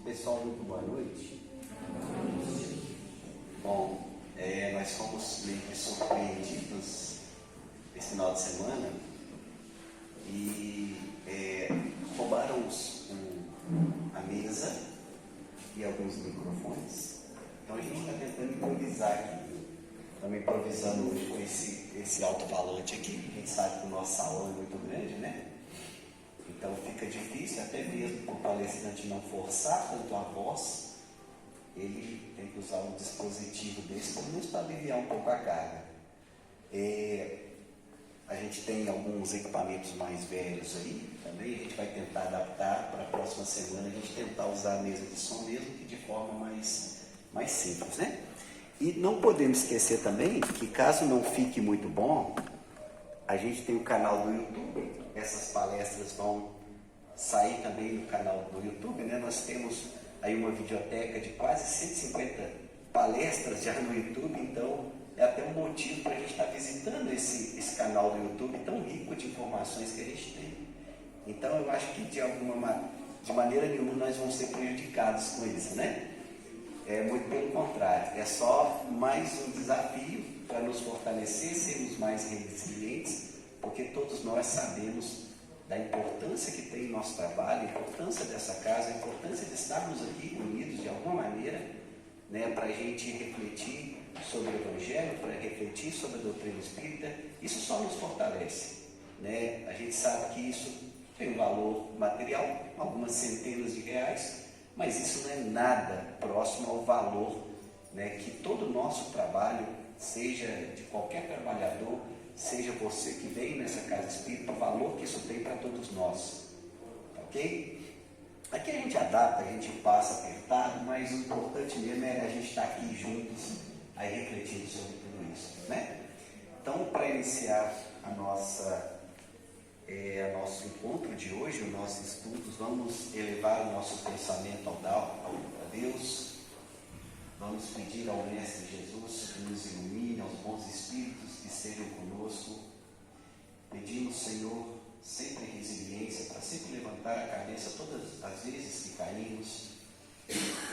Pessoal, muito boa noite. Bom, nós fomos meio que surpreendidos esse final de semana e roubaram a mesa e alguns microfones. Então a gente está tentando improvisar aqui. Estamos improvisando hoje com esse alto-falante aqui. A gente sabe que o nosso salão é muito grande, né? Então fica difícil, até mesmo para o palestrante não forçar tanto a voz, ele tem que usar um dispositivo desse, pelo menos para aliviar um pouco a carga. A gente tem alguns equipamentos mais velhos aí também, a gente vai tentar adaptar para a próxima semana, a gente tentar usar a mesa de som mesmo que de forma mais simples, né? E não podemos esquecer também que caso não fique muito bom, a gente tem o canal do YouTube. Essas palestras vão sair também no canal do YouTube, né? Nós temos aí uma videoteca de quase 150 palestras já no YouTube, então é até um motivo para a gente estar visitando esse canal do YouTube tão rico de informações que a gente tem. Então eu acho que de maneira nenhuma nós vamos ser prejudicados com isso, né? Muito pelo contrário, é só mais um desafio para nos fortalecer, sermos mais resilientes, porque todos nós sabemos da importância que tem o nosso trabalho, a importância dessa casa, a importância de estarmos aqui unidos de alguma maneira, né, para a gente refletir sobre o Evangelho, para refletir sobre a doutrina espírita. Isso só nos fortalece, né? A gente sabe que isso tem um valor material, algumas centenas de reais, mas isso não é nada próximo ao valor, né, que todo o nosso trabalho, seja de qualquer trabalhador, seja você que veio nessa casa espírita, o valor que isso tem para todos nós, ok? Aqui a gente adapta, a gente passa apertado, mas o importante mesmo é a gente estar aqui juntos, aí refletindo sobre tudo isso, né? Então, para iniciar nosso encontro de hoje, os nossos estudos, vamos elevar o nosso pensamento a Deus, vamos pedir ao Mestre Jesus que nos ilumine, aos bons espíritos que estejam conosco. Pedimos, Senhor, sempre resiliência para sempre levantar a cabeça todas as vezes que caímos.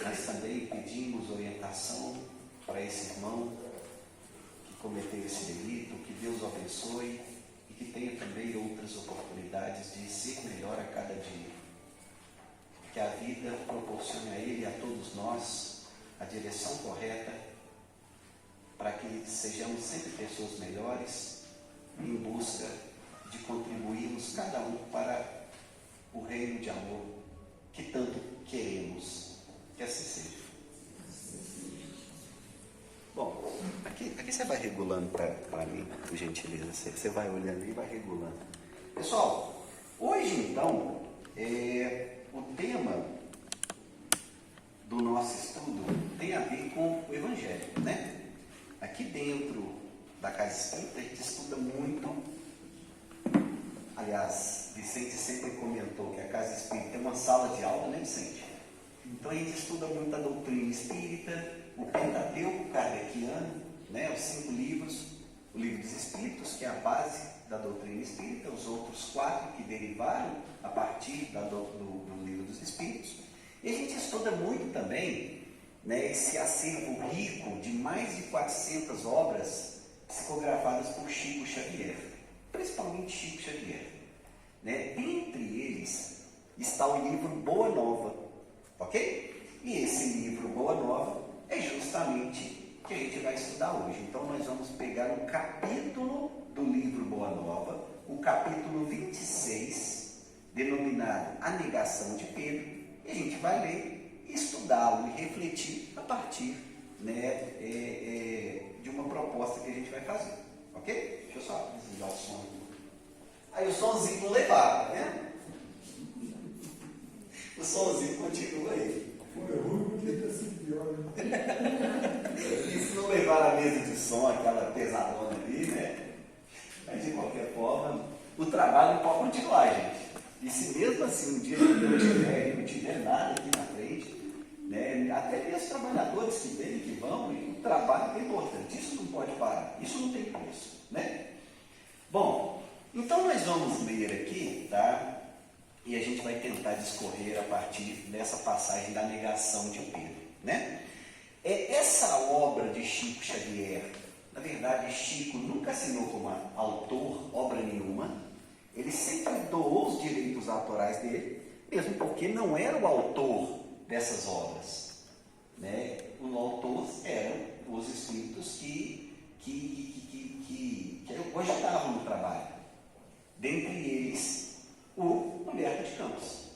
Mas também pedimos orientação para esse irmão que cometeu esse delito, que Deus o abençoe e que tenha também outras oportunidades de ser melhor a cada dia. Que a vida proporcione a ele e a todos nós a direção correta para que sejamos sempre pessoas melhores em busca de contribuirmos cada um para o reino de amor que tanto queremos. Que assim seja. Bom, aqui você vai regulando para mim, por gentileza. Você vai olhando e vai regulando. Pessoal, hoje então, o tema do nosso estudo tem a ver com o Evangelho, né? Aqui dentro da Casa Espírita a gente estuda muito. Aliás, Vicente sempre comentou que a Casa Espírita é uma sala de aula, né, Vicente? Então a gente estuda muito a doutrina espírita, o Pentateuco kardeciano, né, os 5 livros, o Livro dos Espíritos, que é a base da doutrina espírita, os outros 4 que derivaram a partir do Livro dos Espíritos. E a gente estuda muito também, né, esse acervo rico de mais de 400 obras psicografadas por Chico Xavier, principalmente Chico Xavier, né? Entre eles está o livro Boa Nova, ok? E esse livro Boa Nova é justamente o que a gente vai estudar hoje. Então nós vamos pegar um capítulo do livro Boa Nova, o capítulo 26, denominado A Negação de Pedro, e a gente vai ler, estudá-lo e refletir a partir, né, de uma proposta que a gente vai fazer, ok? Deixa eu só desligar o som aqui. Aí o somzinho não levava, né? O somzinho continua aí. E se não levar a mesa de som, aquela pesadona ali, né? Mas de qualquer forma, o trabalho pode continuar, gente. E se mesmo assim um dia não tiver nada aqui na frente, né, até mesmo os trabalhadores que vêm, que vão, e o trabalho é importante, isso não pode parar, isso não tem preço, né? Bom, então nós vamos ler aqui, tá? e a gente vai tentar discorrer a partir dessa passagem da negação de Pedro, né? Essa obra de Chico Xavier, na verdade, Chico nunca assinou como autor obra nenhuma, ele sempre doou os direitos autorais dele, mesmo porque não era o autor dessas obras, né? Os autores eram os espíritos que cogitavam no trabalho. Dentre eles, o Humberto de Campos,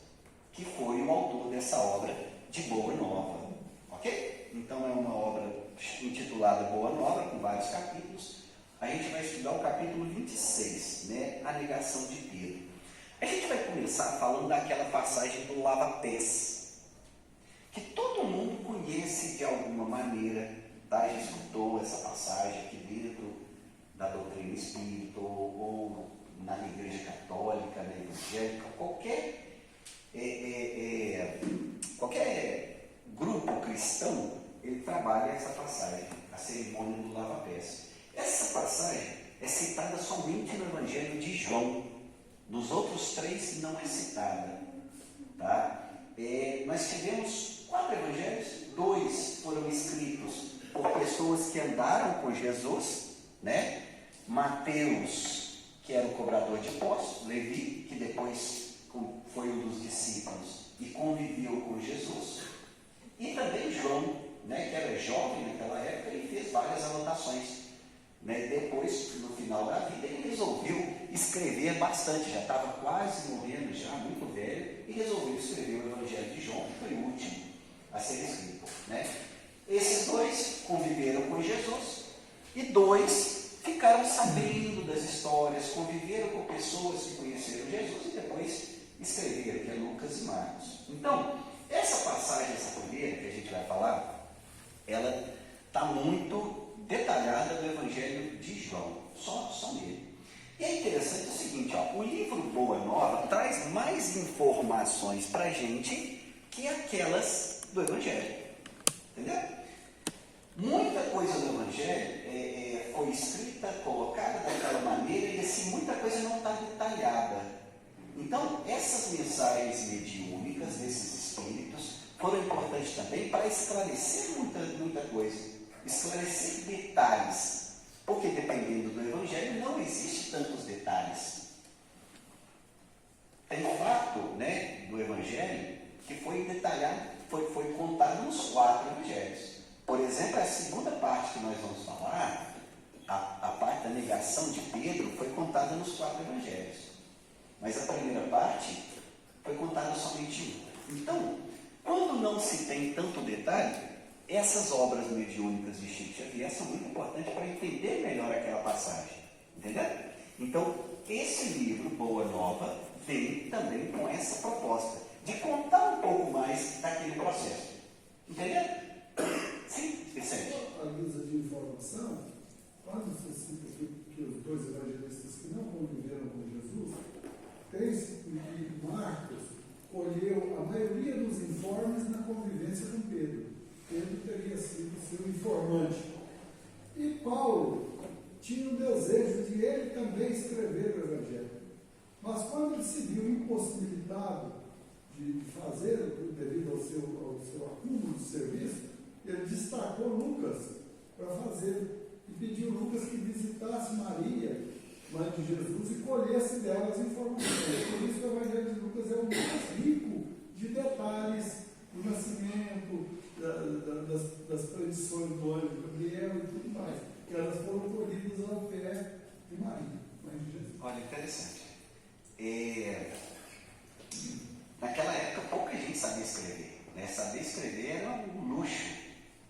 que foi o autor dessa obra de Boa Nova. Ok? Então é uma obra intitulada Boa Nova, com vários capítulos. A gente vai estudar o capítulo 26, né? A negação de Pedro. A gente vai começar falando daquela passagem do lava-pés, que todo mundo conhece de alguma maneira, tá? Já escutou essa passagem aqui dentro da doutrina espírita, ou na igreja católica, na evangélica, qualquer grupo cristão, ele trabalha essa passagem, a cerimônia do lava-pés. Essa passagem é citada somente no Evangelho de João. Nos outros 3 não é citada. Tá? Nós tivemos 4 evangelhos, 2 foram escritos por pessoas que andaram com Jesus, né? Mateus, que era o cobrador de impostos, Levi, que depois foi um dos discípulos e conviveu com Jesus, e também João, né, que era jovem naquela época e fez várias anotações. Né? Depois, no final da vida, ele resolveu escrever bastante, já estava quase morrendo, já muito velho, e resolveu escrever o Evangelho de João, que foi o último a ser escrito. Né? Esses 2 conviveram com Jesus, e 2 ficaram sabendo das histórias, conviveram com pessoas que conheceram Jesus, e depois escreveram, que é Lucas e Marcos. Então, essa passagem, essa primeira que a gente vai falar, ela está muito detalhada no Evangelho de João, só nele. E é interessante o seguinte, ó, o livro Boa Nova traz mais informações para a gente que aquelas do Evangelho. Entendeu? Muita coisa no Evangelho foi escrita, colocada daquela maneira, e assim, muita coisa não está detalhada. Então, essas mensagens mediúnicas desses espíritos foram importantes também para esclarecer muita coisa, esclarecer detalhes, porque dependendo do Evangelho não existe tantos detalhes. Tem um fato, né, do Evangelho que foi detalhado, foi contado nos 4 Evangelhos. Por exemplo, a segunda parte que nós vamos falar, a parte da negação de Pedro, foi contada nos 4 Evangelhos. Mas a primeira parte foi contada somente em 1. Então, quando não se tem tanto detalhe, essas obras mediúnicas de Chico Xavier são muito importantes para entender melhor aquela passagem. Entendeu? Então, esse livro, Boa Nova, vem também com essa proposta de contar um pouco mais daquele processo. Entendeu? Sim, Vicente. A lista de informação, quando se cita que os 2 evangelistas que não conviveram com Jesus, tem-se que Marcos colheu a maioria dos informes na convivência com Pedro. Pedro teria sido seu informante. E Paulo tinha o desejo de ele também escrever o Evangelho. Mas quando ele se viu impossibilitado de fazer, devido ao seu acúmulo de serviço, ele destacou Lucas para fazer e pediu Lucas que visitasse Maria, mãe de Jesus, e colhesse dela as informações. Por isso que o Evangelho de Lucas é o mais rico de detalhes do nascimento, das predições do anjo Gabriel e tudo mais, que elas foram colhidas ao pé de Maria, mãe de Jesus. Olha, interessante. Naquela época pouca gente sabia escrever, né? Saber escrever era um luxo.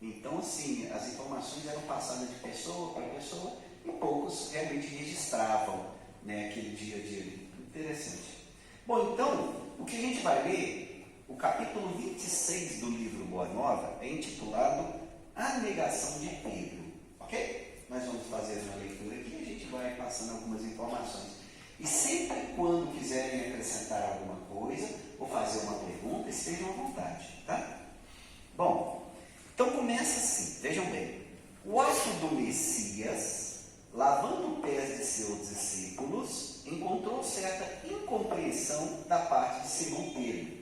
Então, assim, as informações eram passadas de pessoa para pessoa e poucos realmente registravam, né, aquele dia a dia. Interessante. Bom, então, o que a gente vai ler, o capítulo 26 do livro Boa Nova, é intitulado A Negação de Pedro. Ok? Nós vamos fazer uma leitura aqui e a gente vai passando algumas informações. E sempre quando quiserem acrescentar alguma coisa ou fazer uma pergunta, estejam à vontade, tá? Bom, então começa assim, vejam bem. O ato do Messias lavando pés de seus discípulos, encontrou certa incompreensão da parte de Simão Pedro.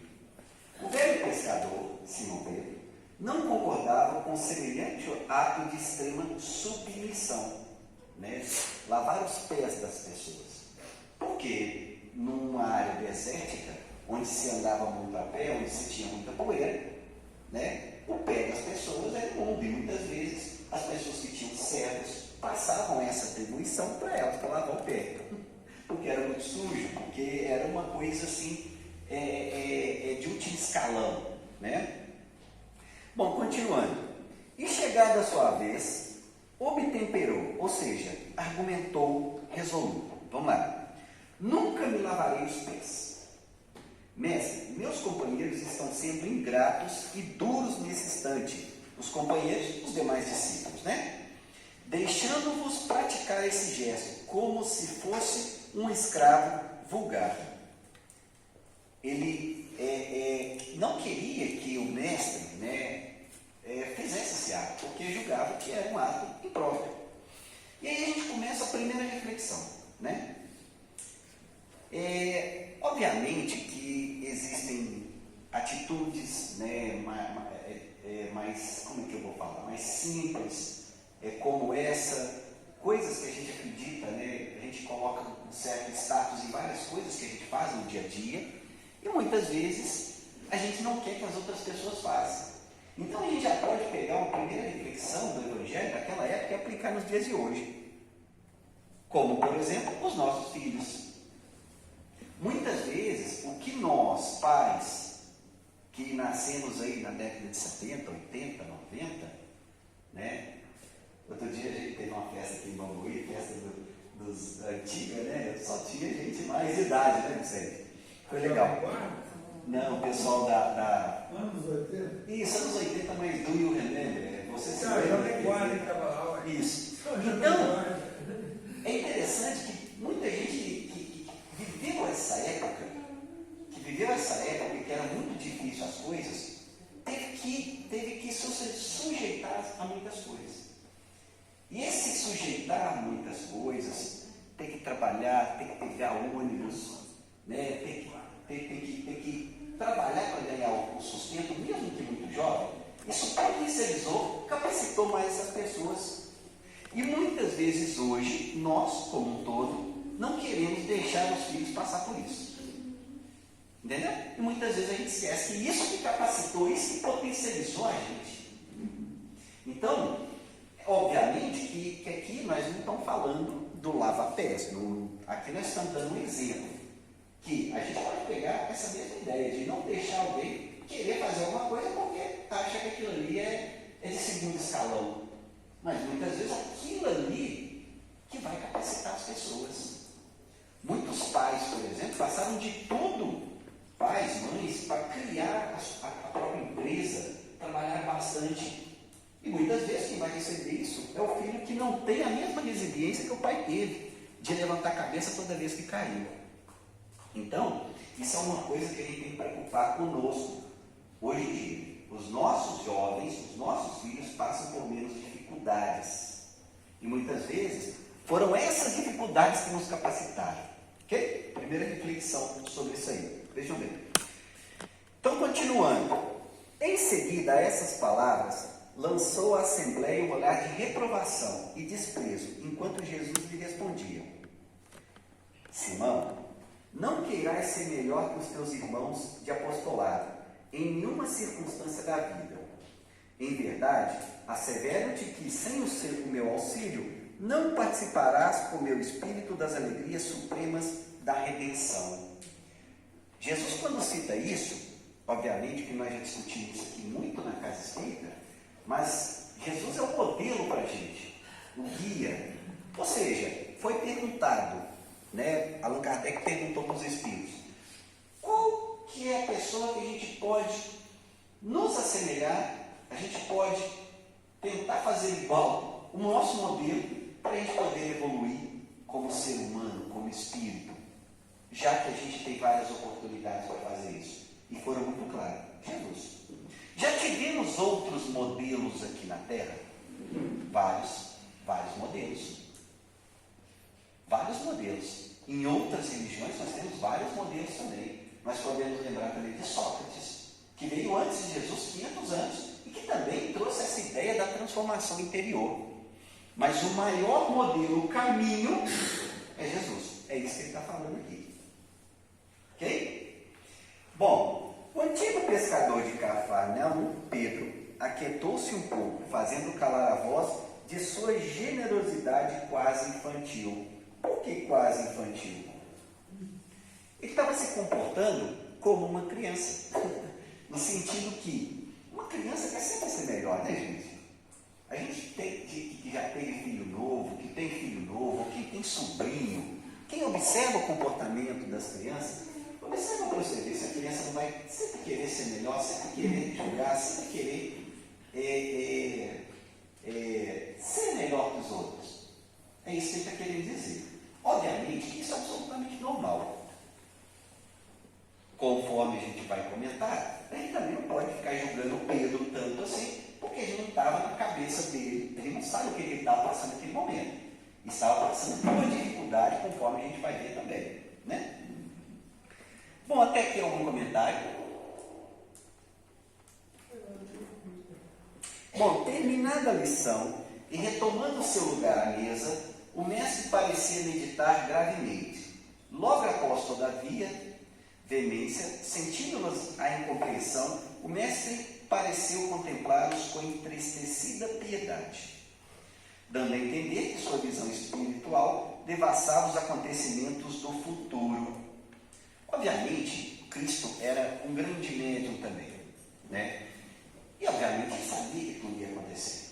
O velho pescador, Simão Pedro, não concordava com semelhante ato de extrema submissão, né? Lavar os pés das pessoas. Porque numa área desértica, onde se andava muito a pé, onde se tinha muita poeira, né? O pé das pessoas era imundo, e muitas vezes as pessoas que tinham servos passavam essa atribuição para elas, para lavar o pé, porque era muito sujo, porque era uma coisa assim, de último escalão, né? Bom, continuando. E chegada a sua vez, obtemperou, ou seja, argumentou resoluto. Vamos lá. Nunca me lavarei os pés. Mestre, meus companheiros estão sendo ingratos e duros nesse instante. Os companheiros, os demais discípulos, né? Deixando-vos praticar esse gesto, como se fosse um escravo vulgar. Ele não queria que o mestre, né, fizesse esse ato, porque julgava que era um ato impróprio. E aí a gente começa a primeira reflexão, né? Obviamente que existem atitudes, né, mais, como é que eu vou falar, mais simples, como essa, coisas que a gente acredita, né, a gente coloca um certo status em várias coisas que a gente faz no dia a dia, e muitas vezes a gente não quer que as outras pessoas façam. Então a gente já pode pegar uma primeira reflexão do Evangelho daquela época e aplicar nos dias de hoje. Como, por exemplo, os nossos filhos. Muitas vezes, o que nós, pais, que nascemos aí na década de 70, 80, 90, né? Outro dia a gente teve uma festa aqui em Bambuí, festa dos antigos, né? Só tinha gente mais de idade, né, Vicente? Foi legal. Não, o pessoal da... Anos 80? Isso, anos 80, mas do you remember? Você se lembra? Isso. Então, é interessante que muita gente que viveu essa época, que era muito difícil as coisas, teve que se sujeitar a muitas coisas. E esse sujeitar a muitas coisas, ter que trabalhar, ter que pegar ônibus, né, ter que trabalhar para ganhar o sustento, mesmo que muito jovem, isso potencializou, capacitou mais essas pessoas. E muitas vezes hoje, nós, como um todo, não queremos deixar os filhos passar por isso. Entendeu? E muitas vezes a gente esquece que isso que capacitou, isso que potencializou a gente. Então, obviamente que aqui nós não estamos falando do lava-pés. Aqui nós estamos dando um exemplo. Que a gente pode pegar essa mesma ideia de não deixar alguém querer fazer alguma coisa porque acha que aquilo ali é de segundo escalão. Mas muitas vezes aquilo ali que vai capacitar as pessoas. Muitos pais, por exemplo, passaram de tudo, pais, mães, para criar a própria empresa, trabalhar bastante. E muitas vezes quem vai receber isso é o filho que não tem a mesma resiliência que o pai teve, de levantar a cabeça toda vez que caiu. Então, isso é uma coisa que a gente tem que preocupar conosco. Hoje em dia, os nossos jovens, os nossos filhos passam por menos dificuldades. E muitas vezes foram essas dificuldades que nos capacitaram. Ok? Primeira reflexão sobre isso aí. Vejam bem. Então, continuando. Em seguida a essas palavras, lançou à Assembleia um olhar de reprovação e desprezo, enquanto Jesus lhe respondia: Simão, não queirais ser melhor que os teus irmãos de apostolado, em nenhuma circunstância da vida. Em verdade, assevero-te que, sem o meu auxílio, não participarás com o meu espírito das alegrias supremas da redenção. Jesus, quando cita isso, obviamente que nós já discutimos isso aqui muito na Casa Espírita, mas Jesus é o modelo para a gente, o guia. Ou seja, foi perguntado, né? Allan Kardec perguntou para os espíritos: qual que é a pessoa que a gente pode nos assemelhar, a gente pode tentar fazer igual o nosso modelo para a gente poder evoluir como ser humano, como espírito, já que a gente tem várias oportunidades para fazer isso. E foram muito claros: Jesus. Já tivemos outros modelos aqui na Terra? Vários modelos. modelos. Em outras religiões nós temos vários modelos também. Nós podemos lembrar também de Sócrates, que veio antes de Jesus 500 anos e que também trouxe essa ideia da transformação interior. Mas o maior modelo, o caminho, é Jesus. É isso que ele está falando aqui. Ok? Bom, o antigo pescador de Cafarnaum, Pedro, aquietou-se um pouco, fazendo calar a voz de sua generosidade quase infantil. Por que quase infantil? Ele estava se comportando como uma criança, no sentido que uma criança quer sempre ser melhor, né, gente? A gente que já teve filho novo, que tem filho novo, que tem sobrinho, quem observa o comportamento das crianças, observa para você ver se a criança não vai sempre querer ser melhor, sempre querer jogar, sempre querer ser melhor que os outros. É isso que ele está querendo dizer. Obviamente que isso é absolutamente normal. Conforme a gente vai comentar, a gente também não pode ficar julgando Pedro tanto assim, porque a gente não estava na cabeça dele, a gente não sabe o que ele estava passando naquele momento. Estava passando por uma dificuldade, conforme a gente vai ver também, né? Bom, até aqui algum comentário? Bom, terminada a lição e retomando seu lugar à mesa, o mestre parecia meditar gravemente. Logo após, todavia, veemência, sentindo-nos a incompreensão, o mestre pareceu contemplá-los com entristecida piedade, dando a entender que sua visão espiritual devassava os acontecimentos do futuro. Obviamente, Cristo era um grande médium também, né? E obviamente ele sabia que tudo ia acontecer,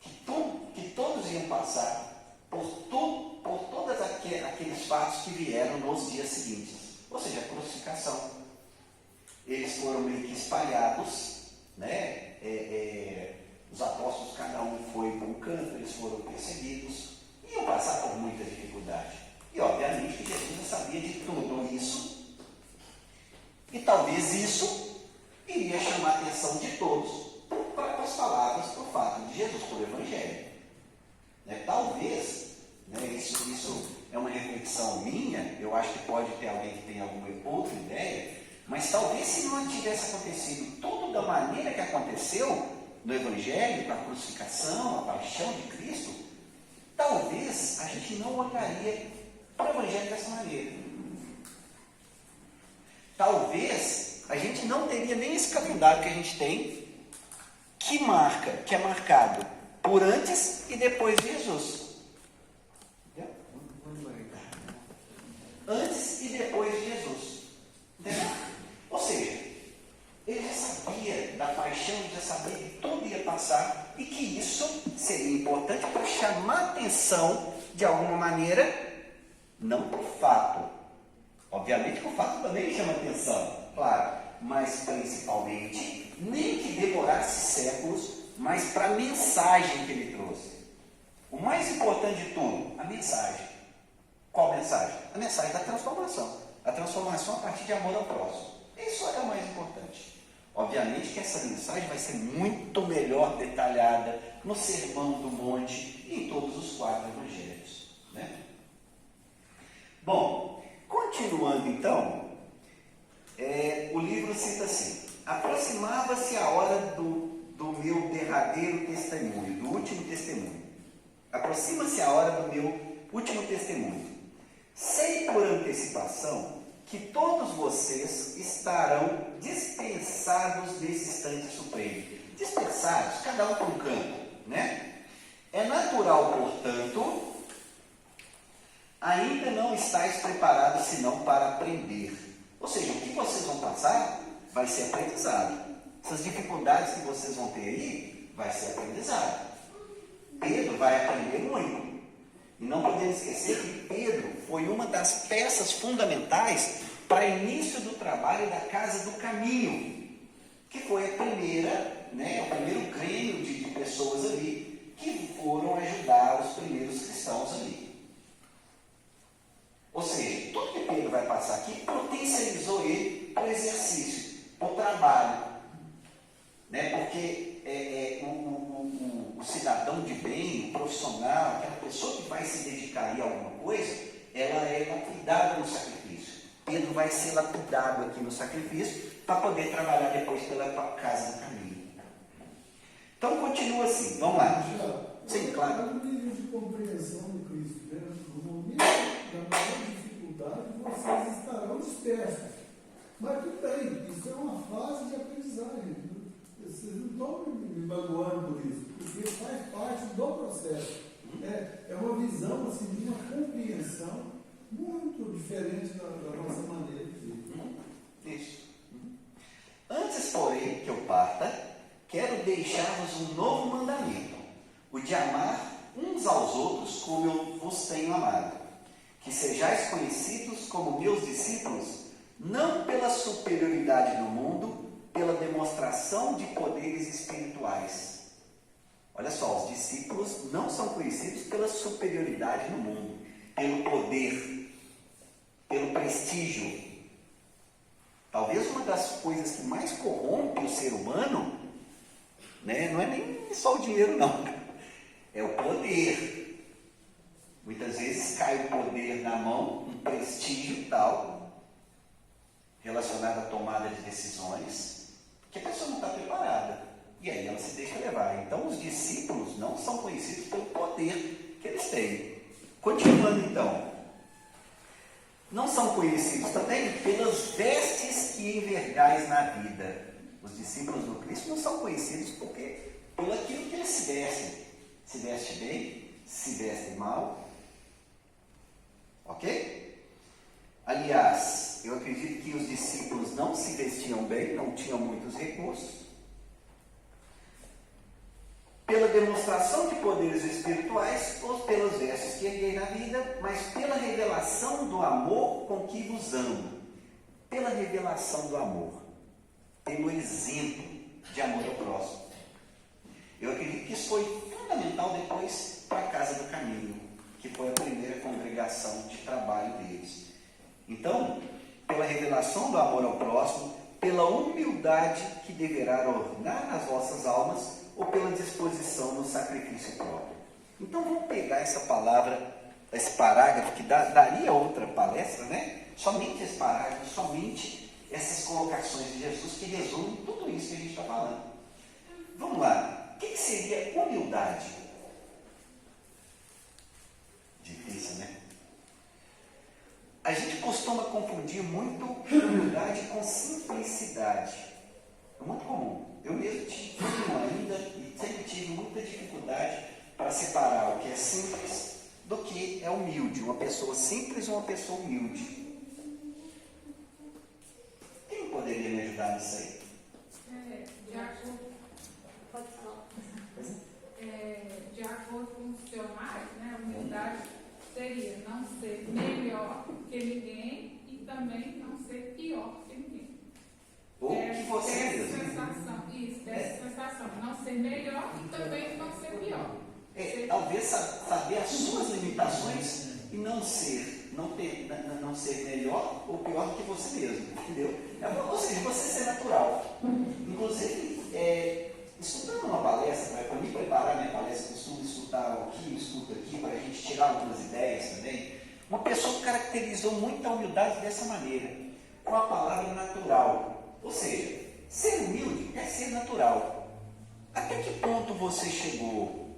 que todos iam passar por todos aqueles fatos que vieram nos dias seguintes, ou seja, a crucificação. Eles foram meio que espalhados, né? Os apóstolos, cada um foi para um canto, eles foram perseguidos, iam passar por muita dificuldade. E obviamente que Jesus sabia de tudo isso, e talvez isso iria chamar a atenção de todos para as palavras, para o fato de Jesus, para o Evangelho. Né? Talvez, né, isso é uma reflexão minha, eu acho que pode ter alguém que tenha alguma outra ideia, mas talvez se não tivesse acontecido tudo da maneira que aconteceu no Evangelho, com a crucificação, a paixão de Cristo, talvez a gente não olharia para o Evangelho dessa maneira. Talvez a gente não teria nem esse calendário que a gente tem, que é marcado por antes e depois de Jesus. Antes e depois de Jesus. Entendeu? Ou seja, ele já sabia da paixão, ele já sabia que tudo ia passar e que isso seria importante para chamar a atenção de alguma maneira, não por fato. Obviamente que o fato também chama atenção, claro, mas principalmente, nem que demorasse séculos, mas para a mensagem que ele trouxe. O mais importante de tudo, a mensagem. Qual mensagem? A mensagem da transformação. A transformação a partir de amor ao próximo. Isso é o mais importante. Obviamente que essa mensagem vai ser muito melhor detalhada no Sermão do Monte e em todos os 4 evangelhos. Né? Bom, continuando então, o livro cita assim: aproximava-se a hora do meu derradeiro testemunho, do último testemunho. Aproxima-se a hora do meu último testemunho. Sei por antecipação que todos vocês estarão dispensados desse instante supremo. Dispensados, cada um por um canto, né? É natural, portanto, ainda não estáis preparados senão para aprender. Ou seja, o que vocês vão passar vai ser aprendizado. Essas dificuldades que vocês vão ter aí, vai ser aprendizado. Pedro vai aprender muito. E não podemos esquecer que Pedro foi uma das peças fundamentais para o início do trabalho da Casa do Caminho, que foi a primeira, né, o primeiro grêmio de pessoas ali, que foram ajudar os primeiros cristãos ali. Ou seja, tudo que Pedro vai passar aqui potencializou ele para o exercício, para o trabalho. Né? Porque o cidadão de bem, o profissional, aquela pessoa que vai se dedicar a alguma coisa, ela lapidado no sacrifício. Pedro vai ser lapidado aqui no sacrifício para poder trabalhar depois pela casa do caminho. Então continua assim, vamos lá. Sim, claro. No nível de compreensão de Cristo, né? No momento da maior dificuldade, vocês estarão dispersos. Mas tudo bem, isso é uma fase de aprendizagem. Vocês não estão me magoando por isso, porque faz parte do processo. É uma visão assim, de uma compreensão muito diferente da nossa maneira de ver. Isso. Antes, porém, que eu parta, quero deixar-vos um novo mandamento, o de amar uns aos outros como eu vos tenho amado. Que sejais conhecidos como meus discípulos, não pela superioridade no mundo, pela demonstração de poderes espirituais. Olha só, os discípulos não são conhecidos pela superioridade no mundo, pelo poder, pelo prestígio. Talvez uma das coisas que mais corrompe o ser humano, né, não é nem só o dinheiro não, é o poder. Muitas vezes cai o poder na mão, um prestígio tal, relacionado à tomada de decisões, que a pessoa não está preparada. E aí ela se deixa levar. Então os discípulos não são conhecidos pelo poder que eles têm. Continuando então. Não são conhecidos também pelas vestes que envergais na vida. Os discípulos do Cristo não são conhecidos pelo aquilo que eles se vestem. Se veste bem, se veste mal. Ok? Aliás, eu acredito que os discípulos não se vestiam bem, não tinham muitos recursos. Pela demonstração de poderes espirituais ou pelas vestes que erguei na vida, mas pela revelação do amor com que vos amo. Pela revelação do amor. Pelo exemplo de amor ao próximo. Eu acredito que isso foi fundamental depois para a Casa do Caminho, que foi a primeira congregação de trabalho deles. Então, pela revelação do amor ao próximo, pela humildade que deverá ornar nas vossas almas, ou pela disposição no sacrifício próprio. Então vamos pegar essa palavra, esse parágrafo que daria outra palestra, né? Somente esse parágrafo, somente essas colocações de Jesus que resumem tudo isso que a gente está falando. Vamos lá. O que seria humildade? Difícil, né? A gente costuma confundir muito humildade com simplicidade. É muito comum. Eu mesmo tive ainda e sempre tive muita dificuldade para separar o que é simples do que é humilde. Uma pessoa simples e uma pessoa humilde. Quem poderia me ajudar nisso aí? De acordo com os dicionários, né, a humildade seria não ser melhor que ninguém e também não ser pior que ninguém. Ou que você mesmo. Dessa sensação. Não ser melhor e também não ser pior. Talvez saber as suas limitações e não ser melhor ou pior que você mesmo, entendeu? Ou seja, você ser natural. Inclusive, estudando uma palestra, para me preparar minha palestra, costumo escutar aqui, para a gente tirar algumas ideias também. Uma pessoa caracterizou muito a humildade dessa maneira, com a palavra natural. Ou seja, ser humilde é ser natural. Até que ponto você chegou?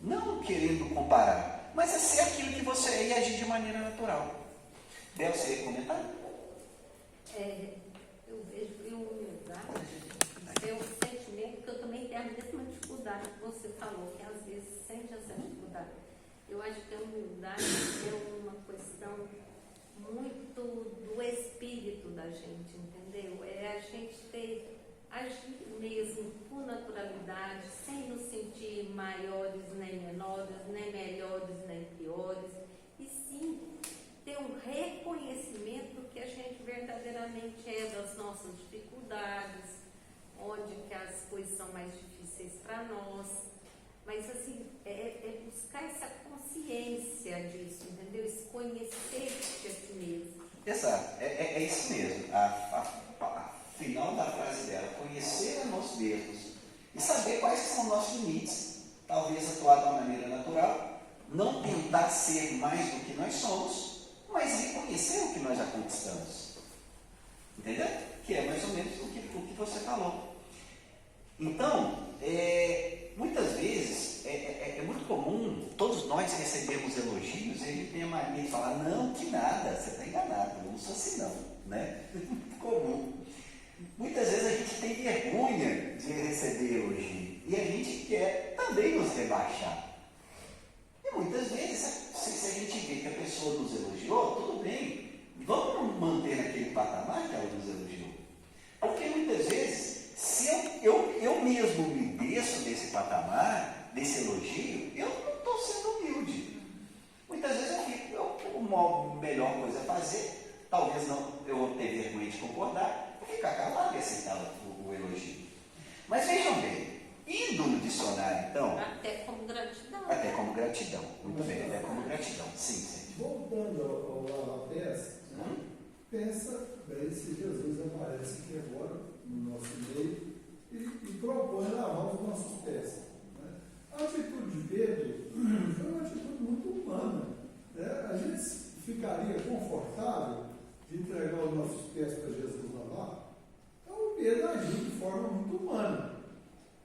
Não querendo comparar, mas a ser aquilo que você é e agir de maneira natural. Deve ser comentar? Eu vejo que humildade é um sentimento que eu também tenho a mesma dificuldade que você falou, que às vezes sente essa dificuldade. Eu acho que a humildade é uma questão muito do espírito da gente, entendeu? É a gente agir mesmo com naturalidade, sem nos sentir maiores nem menores, nem melhores nem piores, e sim ter um reconhecimento que a gente verdadeiramente é das nossas dificuldades, onde que as coisas são mais difíceis para nós, mas assim, é buscar essa consciência disso, entendeu? Esse conhecer de si mesmo. Exato, é isso mesmo. A final da frase dela, conhecer a nós mesmos e saber quais são nossos limites, talvez atuar de uma maneira natural, não tentar ser mais do que nós somos, mas reconhecer o que nós já conquistamos. Entendeu? Que é mais ou menos o que você falou. Então, muitas vezes, é muito comum, todos nós recebemos elogios e a gente tem a mania de falar, não, que nada, você está enganado, eu não sou assim não, né? Muito comum. Muitas vezes a gente tem vergonha de receber elogio e a gente quer também nos rebaixar. E muitas vezes, se a gente vê que a pessoa nos elogiou, tudo bem, vamos manter naquele patamar que ela nos elogiou. Porque muitas vezes, se eu mesmo me desço desse patamar, desse elogio, eu não estou sendo humilde. Muitas vezes eu fico, a melhor coisa a fazer, talvez não, eu vou ter vergonha de concordar, eu ficar calado e aceitar o elogio. Mas vejam bem, indo no dicionário, então. Até como gratidão. Até como gratidão, muito bem, até como gratidão, sim. Voltando ao lava-pés, pensa bem se Jesus aparece aqui agora no nosso meio e propõe lavar os nossos pés. Né? A atitude de Pedro foi uma atitude muito humana. Né? A gente ficaria confortável de entregar os nossos pés para Jesus lavar? Então Pedro agiu de forma muito humana.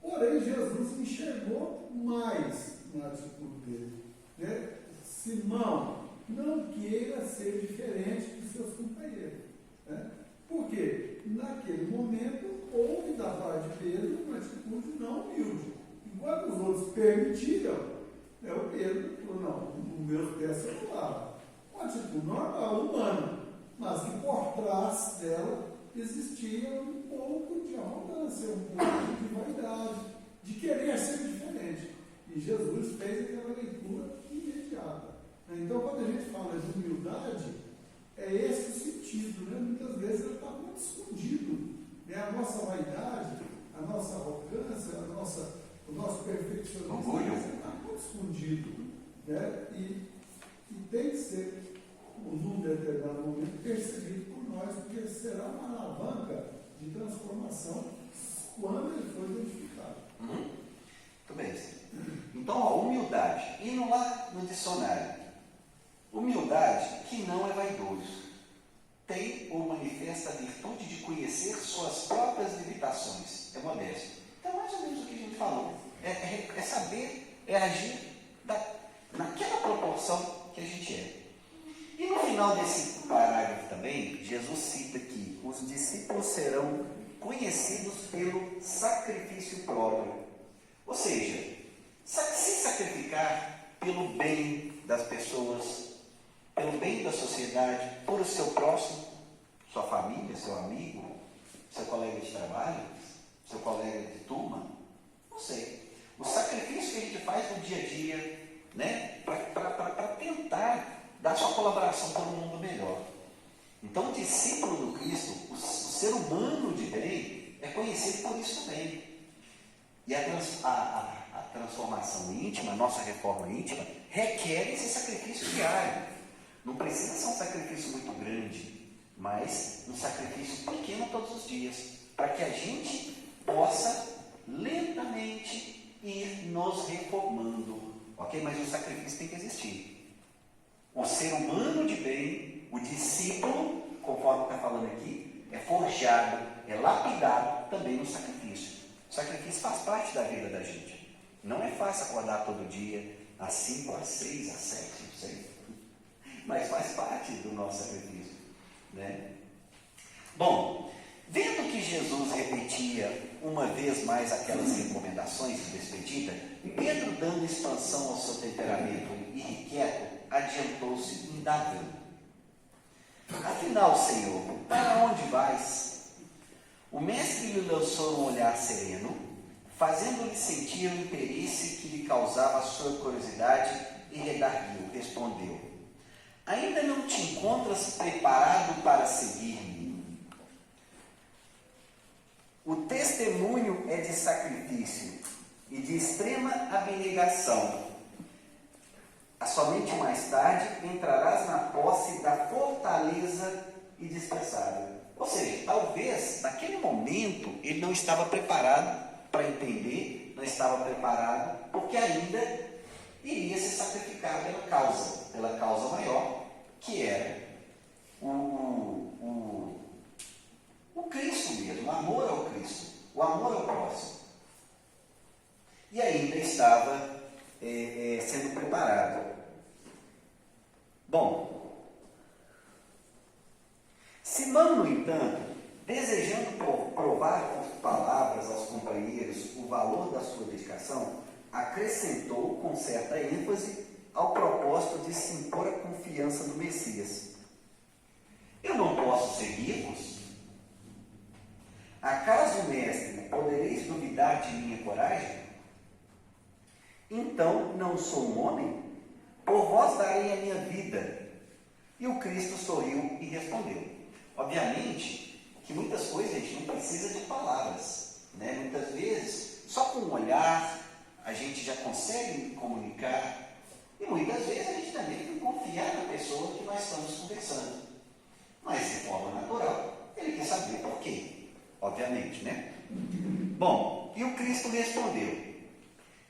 Porém, Jesus enxergou mais na atitude dele. Né? Simão, não queira ser diferente dos seus companheiros. Né? Por quê? Naquele momento, houve da parte de Pedro uma atitude não humilde. Enquanto os outros permitiram, o Pedro falou, não, os meus pés você não lava. Uma atitude normal, humana, mas que por trás dela existia um pouco de arrogância, um pouco de vaidade, de querer ser diferente. E Jesus fez aquela leitura imediata. Então, quando a gente fala de humildade, é esse o sentido, né? Muitas vezes ele está muito escondido. Né? A nossa vaidade, a nossa arrogância, o nosso perfeccionismo está muito escondido. Né? E tem que ser, num determinado momento, percebido por nós, porque será uma alavanca de transformação quando ele for identificado. Muito bem. Então, a humildade, indo lá no dicionário, humildade que não é vaidoso, tem ou manifesta a virtude de conhecer suas próprias limitações, é modesto. Então, mais ou menos o que a gente falou, é saber, agir naquela proporção que a gente é. E no final desse parágrafo também, Jesus cita que os discípulos serão conhecidos pelo sacrifício próprio. Ou seja, se sacrificar pelo bem das pessoas, pelo bem da sociedade, por o seu próximo, sua família, seu amigo, seu colega de trabalho, seu colega de turma, não sei. O sacrifício que a gente faz no dia a dia, né, para tentar dar sua colaboração para um mundo melhor. Então, o discípulo do Cristo, o ser humano de bem, é conhecido por isso também. E a transformação íntima, a nossa reforma íntima, requer esse sacrifício diário. Não precisa ser um sacrifício muito grande, mas um sacrifício pequeno todos os dias, para que a gente possa lentamente ir nos reformando. Ok? Mas o sacrifício tem que existir. O ser humano de bem, o discípulo, conforme está falando aqui, é forjado, é lapidado também no sacrifício. O sacrifício faz parte da vida da gente. Não é fácil acordar todo dia às 5, às 6, às 7, não sei. Mas faz parte do nosso sacrifício. Né? Bom, vendo que Jesus repetia uma vez mais aquelas recomendações de despedida, Pedro, dando expansão ao seu temperamento irrequieto, adiantou-se indagando. Afinal, Senhor, para onde vais? O mestre lhe lançou um olhar sereno, fazendo-lhe sentir o interesse que lhe causava a sua curiosidade, e redarguiu, respondeu: ainda não te encontras preparado para seguir-me? O testemunho é de sacrifício e de extrema abnegação. Somente mais tarde entrarás na posse da fortaleza indispensável. Ou seja, talvez naquele momento ele não estava preparado para entender, não estava preparado, porque ainda iria se sacrificar pela causa maior, que era Bom, Simão, no entanto, desejando provar com palavras aos companheiros o valor da sua dedicação, acrescentou com certa ênfase ao propósito de se impor a confiança no Messias. Eu não posso seguir-vos? Acaso, mestre, podereis duvidar de minha coragem? Então não sou um homem? Por vós darei a minha vida. E o Cristo sorriu e respondeu. Obviamente que muitas coisas a gente não precisa de palavras, né? Muitas vezes, só com um olhar, a gente já consegue comunicar. E muitas vezes a gente também tem que confiar na pessoa que nós estamos conversando. Mas de forma natural, ele quer saber por quê. Obviamente, né? Bom, e o Cristo respondeu.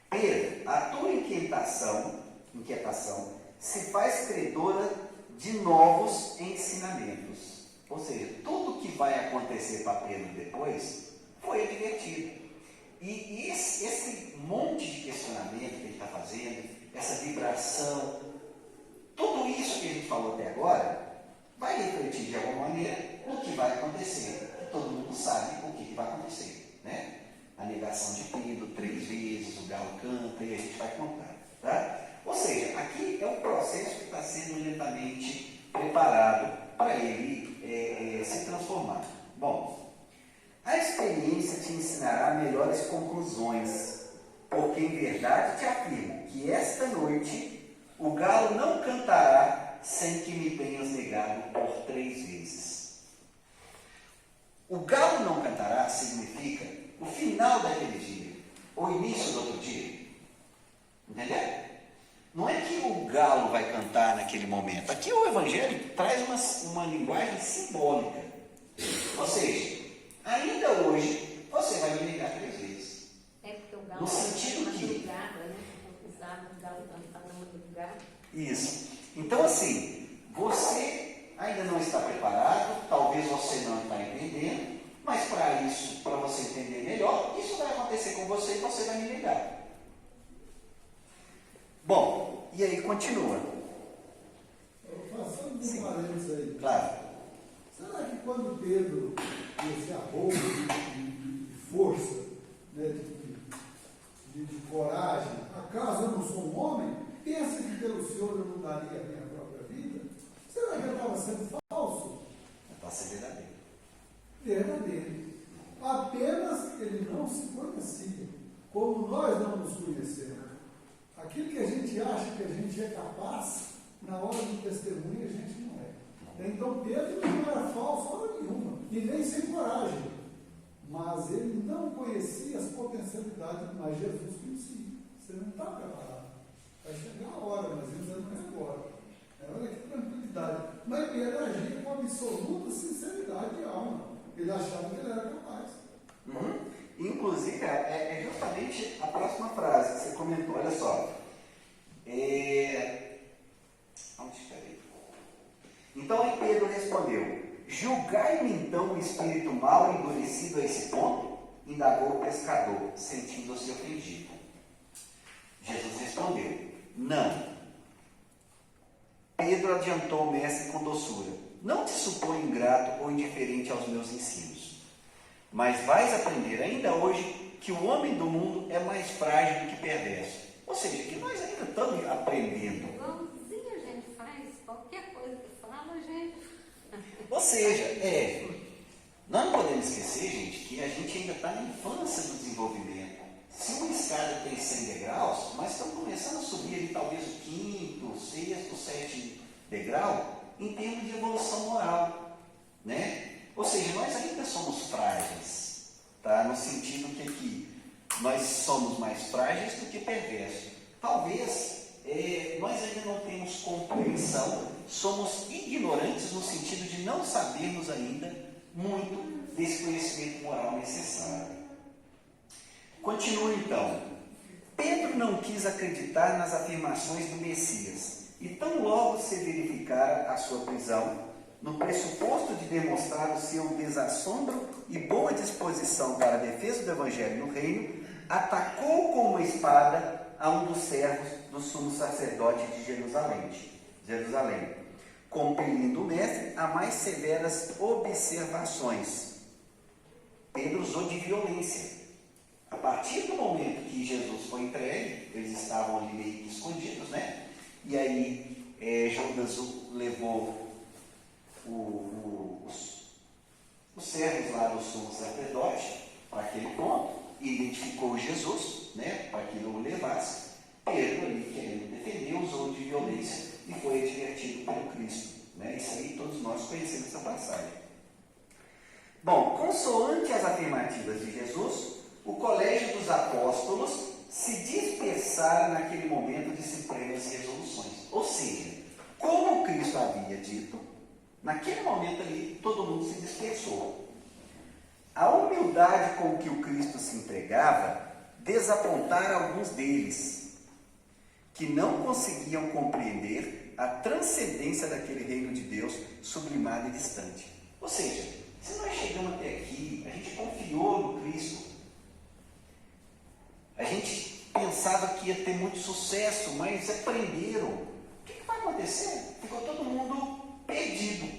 Pedro, a tua inquietação se faz credora de novos ensinamentos. Ou seja, tudo que vai acontecer para Pedro depois foi advertido. E esse monte de questionamento que ele está fazendo, essa vibração, tudo isso que a gente falou até agora, vai refletir de alguma maneira no que vai acontecer. Todo mundo sabe o que vai acontecer, né? A negação de Pedro 3 vezes, o galo canta e a gente vai contar, tá? Ou seja, aqui é um processo que está sendo lentamente preparado para ele se transformar. Bom, a experiência te ensinará melhores conclusões, porque em verdade te afirmo que esta noite o galo não cantará sem que me tenhas negado por 3 vezes. O galo não cantará significa o final daquele dia, o início do outro dia. Entendeu? Não é que o galo vai cantar naquele momento. Aqui o Evangelho traz uma linguagem simbólica. Ou seja, ainda hoje você vai me negar 3 vezes. É porque o galo No sentido que... madrugada, né? Usava o galo cantar na madrugada. Isso. Então, assim, você ainda não está preparado, talvez você não está entendendo, mas para isso, para você entender melhor, isso vai acontecer com você e você vai me negar. Bom, e aí continua. Passando um parênteses aí. Claro. Será que quando Pedro, esse arrobo de força, né, de coragem, acaso eu não sou um homem, pensa que pelo Senhor eu não daria a minha própria vida? Será que ele estava sendo falso? Está sendo verdadeiro. Verdadeiro. Apenas ele não se conhecia, como nós não nos conhecemos. Aquilo que a gente acha que a gente é capaz, na hora do testemunho a gente não é. Então Pedro não era falso hora nenhuma, e nem sem coragem. Mas ele não conhecia as potencialidades, mas Jesus conhecia. Você não está preparado. Vai chegar a hora, mas ainda não é agora. Olha que tranquilidade. Mas Pedro agia com absoluta sinceridade de alma. Ele achava que ele era capaz. Inclusive, é justamente a próxima frase que você comentou. Olha só. Onde está aí? Então aí Pedro respondeu: julgai-me então o espírito mau endurecido a esse ponto? Indagou o pescador, sentindo-se ofendido. Jesus respondeu: não. Pedro adiantou o mestre com doçura: não te suponho ingrato ou indiferente aos meus ensinos, mas vais aprender ainda hoje que o homem do mundo é mais frágil do que perverso. Ou seja, que nós ainda estamos aprendendo. Igualzinho a gente faz, qualquer coisa que fala, a gente... Ou seja, nós não podemos esquecer, gente, que a gente ainda está na infância do desenvolvimento. Se uma escada tem 100 degraus, nós estamos começando a subir ali talvez o 5º, 6º, 7º degrau em termos de evolução moral, né? Ou seja, nós ainda somos frágeis, tá? No sentido que aqui nós somos mais frágeis do que perversos. Talvez nós ainda não temos compreensão, somos ignorantes no sentido de não sabermos ainda muito desse conhecimento moral necessário. Continua então. Pedro não quis acreditar nas afirmações do Messias, e tão logo se verificara a sua prisão, no pressuposto de demonstrar o seu desassombro e boa disposição para a defesa do Evangelho no reino, atacou com uma espada a um dos servos do sumo sacerdote de Jerusalém, Jerusalém, compelindo o mestre a mais severas observações. Pedro usou de violência. A partir do momento que Jesus foi entregue, eles estavam ali meio que escondidos, né? E aí Judas levou os servos lá do sumo sacerdote para aquele ponto, e identificou Jesus, né? Para que ele o levasse. Pedro ali, querendo defender, usou de violência e foi advertido pelo Cristo, né? Isso aí todos nós conhecemos essa passagem. Bom, consoante as afirmativas de Jesus, o colégio dos apóstolos se dispersaram naquele momento de supremas resoluções. Ou seja, como Cristo havia dito, naquele momento ali todo mundo se dispersou. A humildade com que o Cristo se entregava desapontara alguns deles, que não conseguiam compreender a transcendência daquele reino de Deus sublimado e distante. Ou seja, se nós chegamos até aqui, a gente confiou no Cristo, a gente pensava que ia ter muito sucesso, mas aprenderam. O que vai acontecer? Ficou todo mundo perdido,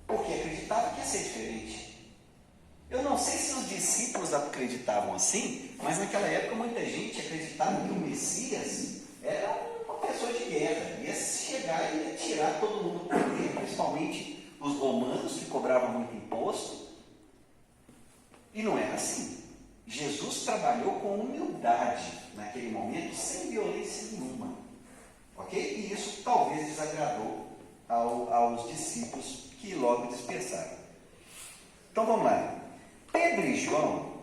porque acreditava que ia ser diferente. Eu não sei se os discípulos acreditavam assim, mas naquela época muita gente acreditava que o Messias era uma pessoa de guerra, ia chegar e ia tirar todo mundo do poder, principalmente os romanos, que cobravam muito imposto. E não era assim. Jesus trabalhou com humildade naquele momento, sem violência nenhuma. Ok? E isso talvez desagradou aos discípulos, que logo dispersaram. Então vamos lá. Pedro e João,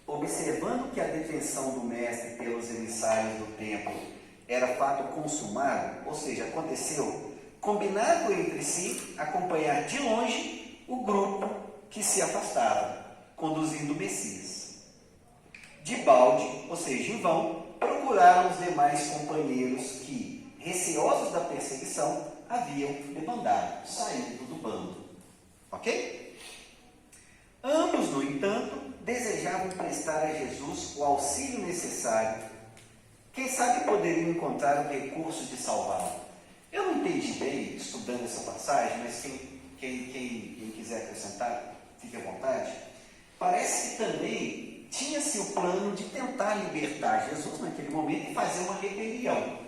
observando que a detenção do mestre pelos emissários do templo era fato consumado, ou seja, aconteceu, combinaram entre si acompanhar de longe o grupo que se afastava, conduzindo o Messias. De balde, ou seja, em vão, procuraram os demais companheiros que, receosos da perseguição, haviam debandado, saído do bando. Ok? Ambos, no entanto, desejavam prestar a Jesus o auxílio necessário. Quem sabe poderiam encontrar o recurso de salvá-lo. Eu não entendi bem, estudando essa passagem, mas quem quiser acrescentar, fique à vontade. Parece que também tinha-se o plano de tentar libertar Jesus naquele momento e fazer uma rebelião.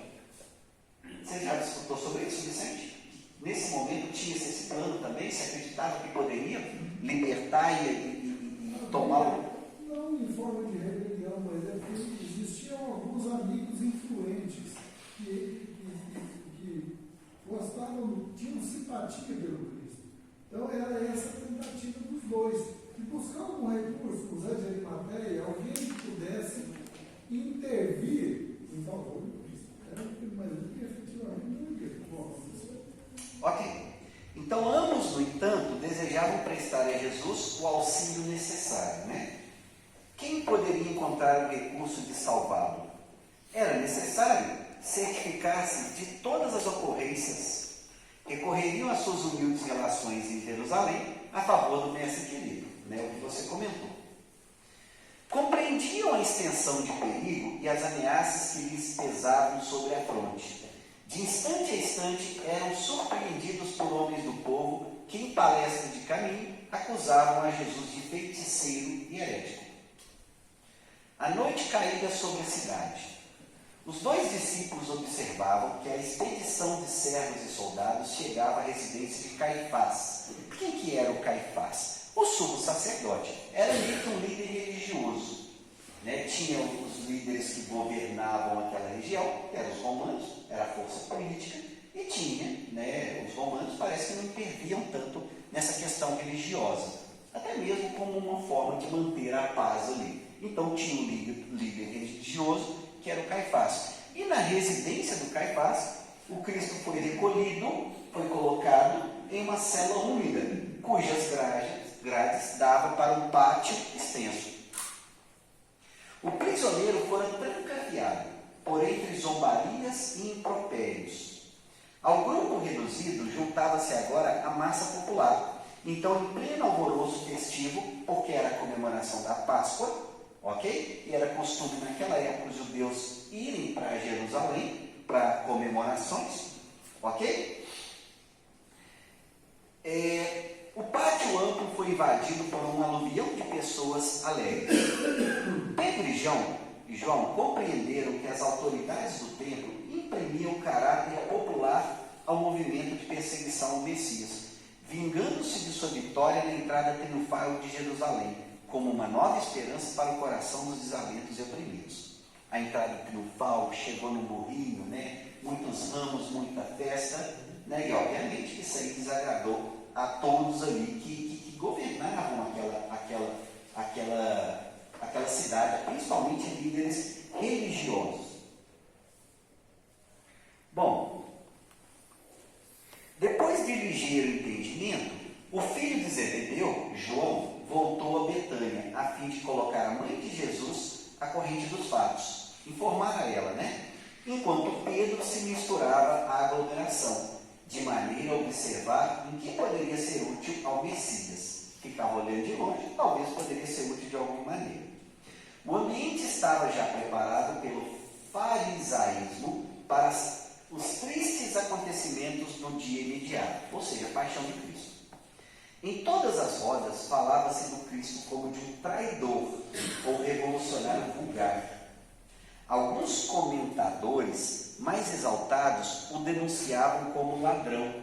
Você já escutou sobre isso, Vicente? Nesse momento tinha-se esse plano também? Se acreditava que poderia libertar e tomar o... Não em forma de rebelião, mas é que existiam alguns amigos influentes que gostavam, tinham simpatia pelo Cristo. Então era essa a tentativa dos dois, de buscar algum recurso, usar de Arimateia, alguém que pudesse intervir em favor do Cristo. Mas que efetivamente não ia acontecer. Ok. Então, ambos, no entanto, desejavam prestar a Jesus o auxílio necessário, né? Quem poderia encontrar o recurso de salvá-lo? Era necessário certificar-se de todas as ocorrências. Recorreriam às suas humildes relações em Jerusalém a favor do mestre querido, né? O que você comentou. Compreendiam a extensão de perigo e as ameaças que lhes pesavam sobre a fronte. De instante a instante eram surpreendidos por homens do povo que, em palestra de caminho, acusavam a Jesus de feiticeiro e herético. A noite caída sobre a cidade. Os dois discípulos observavam que a expedição de servos e soldados chegava à residência de Caifás. Quem que era o Caifás? O sumo sacerdote. Era meio que um líder religioso. Né? Tinha os líderes que governavam aquela região, que eram os romanos, era a força política, e tinha, né, os romanos parece que não interviam tanto nessa questão religiosa, até mesmo como uma forma de manter a paz ali. Então tinha um líder religioso, que era o Caifás. E na residência do Caifás, o Cristo foi recolhido, foi colocado em uma cela úmida, cujas grades davam para um pátio extenso. O prisioneiro fora trancafiado por entre zombarias e impropérios. Ao grupo reduzido juntava-se agora a massa popular. Então, em pleno alvoroço festivo, porque era a comemoração da Páscoa, ok? E era costume naquela época os judeus irem para Jerusalém para comemorações. Ok? O pátio amplo foi invadido por um aluvião de pessoas alegres. Pedro e João compreenderam que as autoridades do templo imprimiam caráter popular ao movimento de perseguição ao Messias, vingando-se de sua vitória na entrada triunfal de Jerusalém, como uma nova esperança para o coração dos desalentos e oprimidos. A entrada triunfal chegou no burrinho, né? Muitos ramos, muita festa, né? E obviamente isso aí desagradou a todos ali que governavam aquela cidade, principalmente líderes religiosos. Bom, depois de ligeiro entendimento, o filho de Zebedeu, João, voltou a Betânia, a fim de colocar a mãe de Jesus à corrente dos fatos, informar a ela, né? Enquanto Pedro se misturava à aglomeração, de maneira a observar em que poderia ser útil ao Messias. Ficava olhando de longe, talvez poderia ser útil de alguma maneira. O ambiente estava já preparado pelo farisaísmo para os tristes acontecimentos do dia imediato, ou seja, a paixão de Cristo. Em todas as rodas falava-se do Cristo como de um traidor ou revolucionário vulgar. Alguns comentadores mais exaltados o denunciavam como ladrão,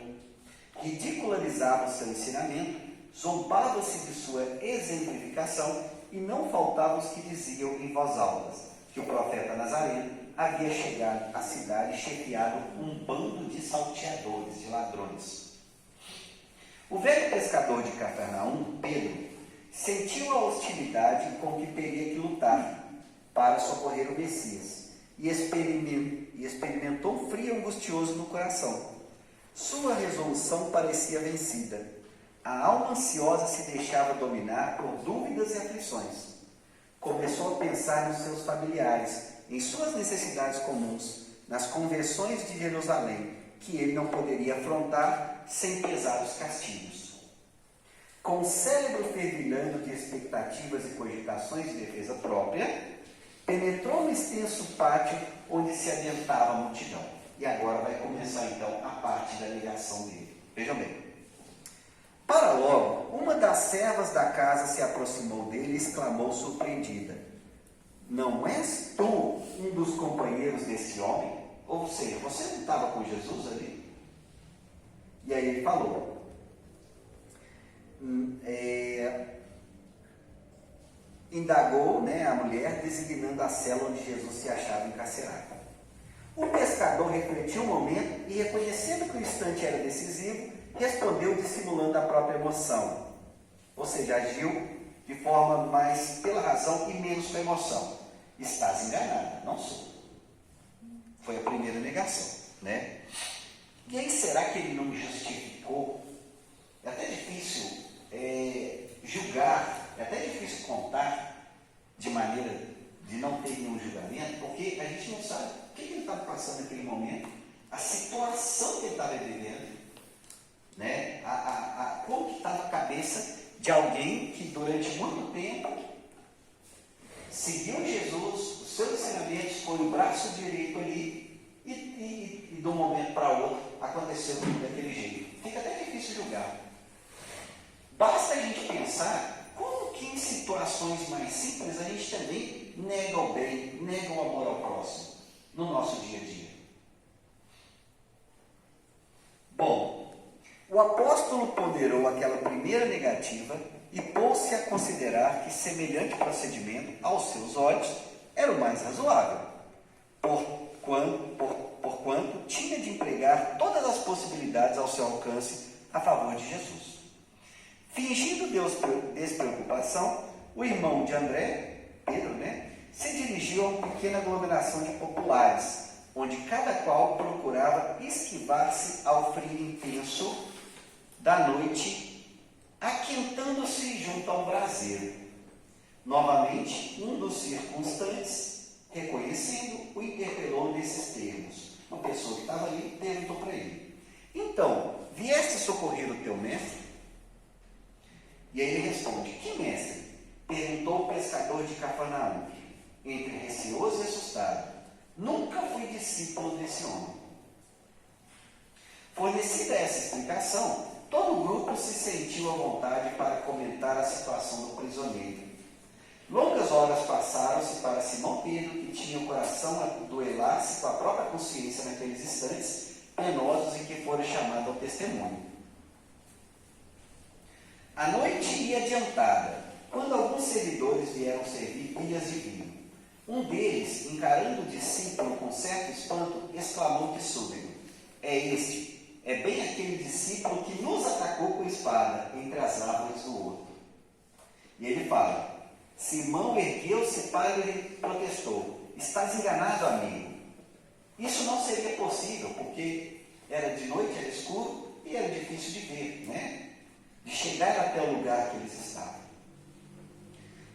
ridicularizavam seu ensinamento, zombava-se de sua exemplificação e não faltavam os que diziam em voz alta que o profeta Nazareno havia chegado à cidade chefiado um bando de salteadores, de ladrões. O velho pescador de Cafarnaum, Pedro, sentiu a hostilidade com que teria que lutar para socorrer o Messias e experimentou um frio angustioso no coração. Sua resolução parecia vencida. A alma ansiosa se deixava dominar por dúvidas e aflições. Começou a pensar nos seus familiares, em suas necessidades comuns, nas conversões de Jerusalém, que ele não poderia afrontar sem pesados castigos. Com o cérebro fervilhando de expectativas e cogitações de defesa própria, penetrou no extenso pátio onde se adiantava a multidão. E agora vai começar então a parte da negação dele. Vejam bem. Para logo, uma das servas da casa se aproximou dele e exclamou surpreendida: não és tu um dos companheiros desse homem? Ou seja, você não estava com Jesus ali? E aí ele falou: indagou, né, a mulher, designando a cela onde Jesus se achava encarcerado. O pescador refletiu um momento e, reconhecendo que o instante era decisivo, respondeu dissimulando a própria emoção. Ou seja, agiu de forma mais pela razão e menos com a emoção. Estás enganada, não sou. Foi a primeira negação, né? E aí, será que ele não justificou? É até difícil julgar, é até difícil contar de maneira de não ter nenhum julgamento, porque a gente não sabe o que ele estava passando naquele momento, a situação que ele estava vivendo, né? Como que estava a cabeça de alguém que durante muito tempo seguiu Jesus, os seus ensinamentos, foi o braço direito ali, e de um momento para outro aconteceu tudo daquele jeito. Fica até difícil julgar. Basta a gente pensar como que em situações mais simples a gente também nega o bem, nega o amor ao próximo no nosso dia a dia. Bom, o apóstolo ponderou aquela primeira negativa e pôs-se a considerar que semelhante procedimento, aos seus olhos, era o mais razoável, porquanto tinha de empregar todas as possibilidades ao seu alcance a favor de Jesus. Fingindo despreocupação, o irmão de André, Pedro, né, se dirigiu a uma pequena aglomeração de populares, onde cada qual procurava esquivar-se ao frio intenso da noite, aquentando-se junto ao braseiro. Novamente, um dos circunstantes, reconhecendo, o interpelou nesses termos. Uma pessoa que estava ali perguntou para ele: então, vieste socorrer o teu mestre? E aí ele responde: que mestre? Perguntou o pescador de Cafarnaum, entre receoso e assustado. Nunca fui discípulo desse homem. Fornecida essa explicação, todo o grupo se sentiu à vontade para comentar a situação do prisioneiro. Longas horas passaram-se para Simão Pedro, que tinha o coração a duelar-se com a própria consciência naqueles instantes penosos em que fora chamado ao testemunho. A noite ia adiantada, quando alguns servidores vieram servir pilhas de vinho. Um deles, encarando o discípulo com certo espanto, exclamou de súbito: é este, é bem aquele discípulo que nos atacou com espada entre as árvores do horto. E ele fala: Simão ergueu-se para ele e protestou: estás enganado, amigo. Isso não seria possível, porque era de noite, era escuro e era difícil de ver, né? De chegar até o lugar que eles estavam.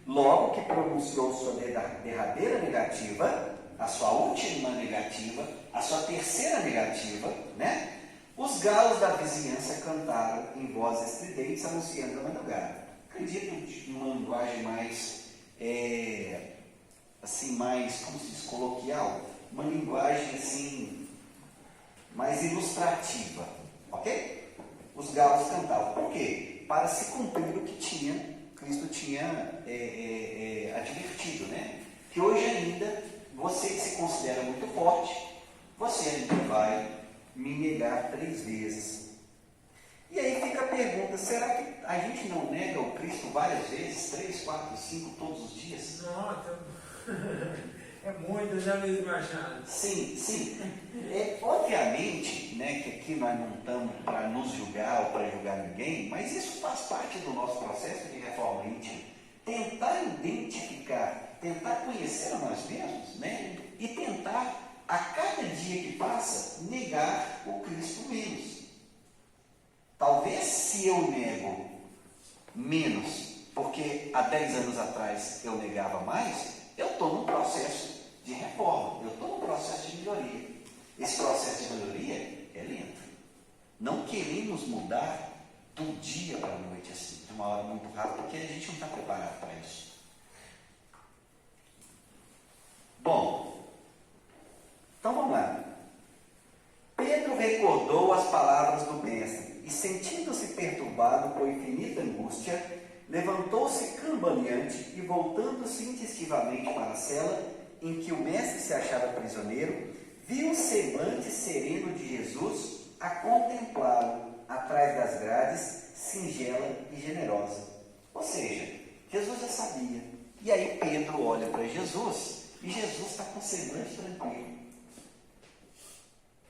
Logo que pronunciou sua derradeira negativa, a sua última negativa, a sua terceira negativa, né? Os galos da vizinhança cantaram em vozes estridentes, anunciando a madrugada. Acredito numa linguagem mais, assim, mais, como se diz, coloquial, uma linguagem assim, mais ilustrativa, ok? Os galos cantavam. Por quê? Para se cumprir o que Cristo tinha advertido, né? Que hoje ainda, você que se considera muito forte, você ainda vai me negar 3 vezes. E aí fica a pergunta: será que a gente não nega o Cristo várias vezes? 3, 4, 5, todos os dias? Nossa, é muito, já me Machado. Sim, sim. Obviamente, né, que aqui nós não estamos para nos julgar ou para julgar ninguém, mas isso faz parte do nosso processo de reforma íntima. Tentar identificar, tentar conhecer a nós mesmos, né, e tentar, a cada dia que passa, negar o Cristo menos. Talvez se eu nego menos, porque há 10 anos atrás eu negava mais, eu estou num processo de reforma, eu estou num processo de melhoria. Esse processo de melhoria é lento. Não queremos mudar do dia para a noite, assim, de uma hora muito rápida, porque a gente não está preparado para isso. Bom, então vamos lá. Pedro recordou as palavras do mestre e, sentindo-se perturbado por infinita angústia, levantou-se cambaleante e, voltando-se instintivamente para a cela em que o mestre se achava prisioneiro, viu o semblante sereno de Jesus a contemplá-lo atrás das grades, singela e generosa. Ou seja, Jesus já sabia. E aí Pedro olha para Jesus e Jesus está com um semblante tranquilo.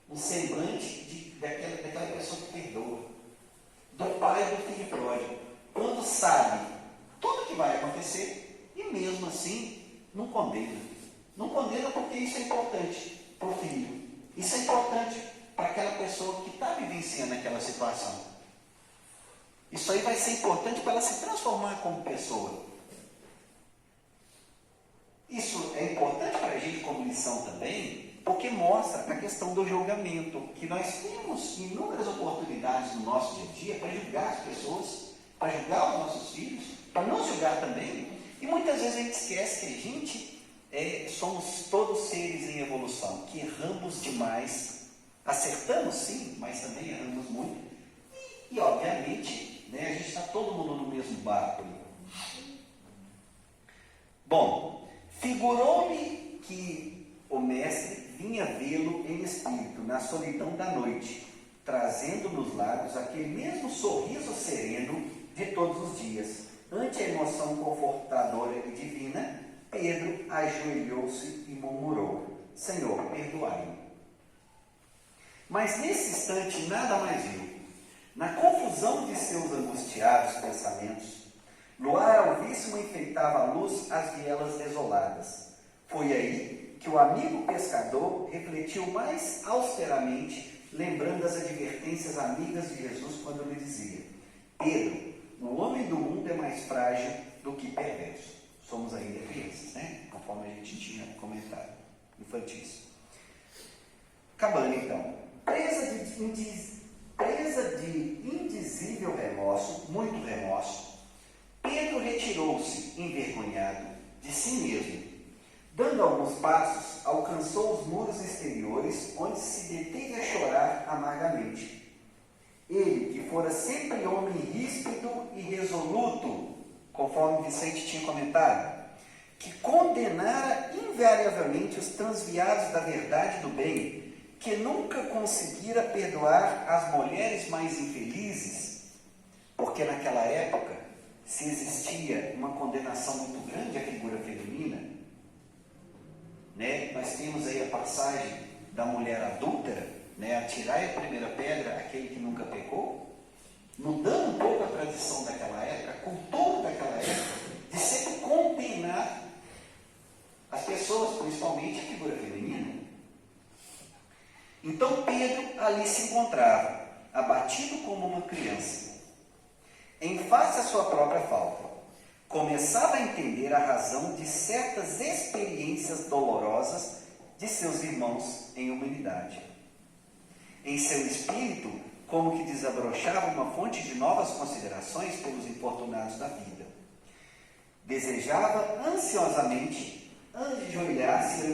Um semblante daquela pessoa que perdoa. Do pai e do filho pródigo. Quando sabe tudo que vai acontecer e mesmo assim não condena. Não condena porque isso é importante para o filho. Isso é importante para aquela pessoa que está vivenciando aquela situação. Isso aí vai ser importante para ela se transformar como pessoa. Isso é importante para a gente como lição também, porque mostra a questão do julgamento, que nós temos inúmeras oportunidades no nosso dia a dia para julgar as pessoas, para julgar os nossos filhos, para nos julgar também, e muitas vezes a gente esquece que a gente somos todos seres em evolução, que erramos demais, acertamos sim, mas também erramos muito, e obviamente, né, a gente está todo mundo no mesmo barco. Bom, figurou-me que o mestre vinha vê-lo em espírito, na solidão da noite, trazendo nos lábios aquele mesmo sorriso sereno de todos os dias. Ante a emoção confortadora e divina, Pedro ajoelhou-se e murmurou: Senhor, perdoai-me. Mas nesse instante nada mais viu. Na confusão de seus angustiados pensamentos, luar alvíssimo enfeitava a luz as vielas desoladas. Foi aí que o amigo pescador refletiu mais austeramente, lembrando as advertências amigas de Jesus quando lhe dizia: Pedro, o homem do mundo é mais frágil do que perverso. Somos ainda crianças, né? Conforme a gente tinha comentado, infantis. Acabando então. Presa de indizível remorso, muito remorso, Pedro retirou-se, envergonhado, de si mesmo. Dando alguns passos, alcançou os muros exteriores, onde se deteve a chorar amargamente. fora sempre homem ríspido e resoluto, conforme Vicente tinha comentado, que condenara invariavelmente os transviados da verdade e do bem, que nunca conseguira perdoar as mulheres mais infelizes, porque naquela época se existia uma condenação muito grande à figura feminina, né? Nós temos aí a passagem da mulher adúltera, né? Atirai a primeira pedra aquele que nunca pecou, mudando um pouco a tradição daquela época, a cultura daquela época, de sempre condenar as pessoas, principalmente a figura feminina. Então Pedro ali se encontrava, abatido como uma criança, em face à sua própria falta. Começava a entender a razão de certas experiências dolorosas de seus irmãos em humanidade. Em seu espírito, como que desabrochava uma fonte de novas considerações pelos infortunados da vida. Desejava ansiosamente ajoelhar-se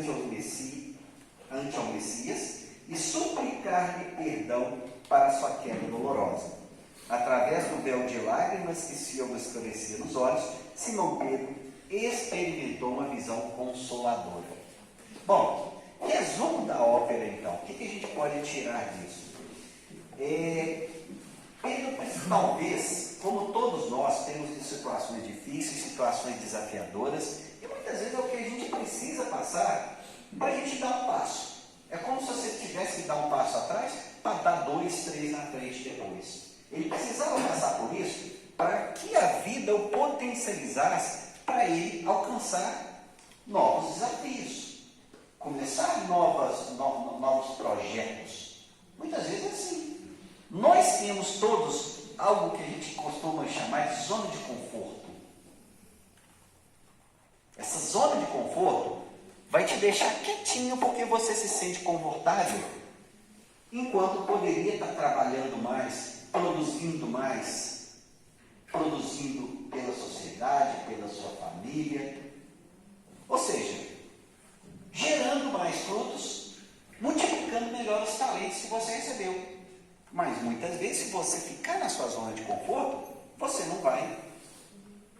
ante ao Messias e suplicar-lhe perdão para sua queda dolorosa. Através do véu de lágrimas que se iam escurecer nos olhos, Simão Pedro experimentou uma visão consoladora. Bom, resumo da ópera então. O que a gente pode tirar disso? Pedro, talvez, como todos nós, temos situações difíceis, situações desafiadoras, e muitas vezes é o que a gente precisa passar para a gente dar um passo. É como se você tivesse que dar um passo atrás para dar 2, 3 na frente depois. Ele precisava passar por isso para que a vida o potencializasse para ele alcançar novos desafios, começar novos projetos. Muitas vezes é assim. Nós temos todos algo que a gente costuma chamar de zona de conforto. Essa zona de conforto vai te deixar quietinho porque você se sente confortável, enquanto poderia estar trabalhando mais, produzindo pela sociedade, pela sua família, ou seja, gerando mais frutos, multiplicando melhor os talentos que você recebeu. Mas muitas vezes, se você ficar na sua zona de conforto, você não vai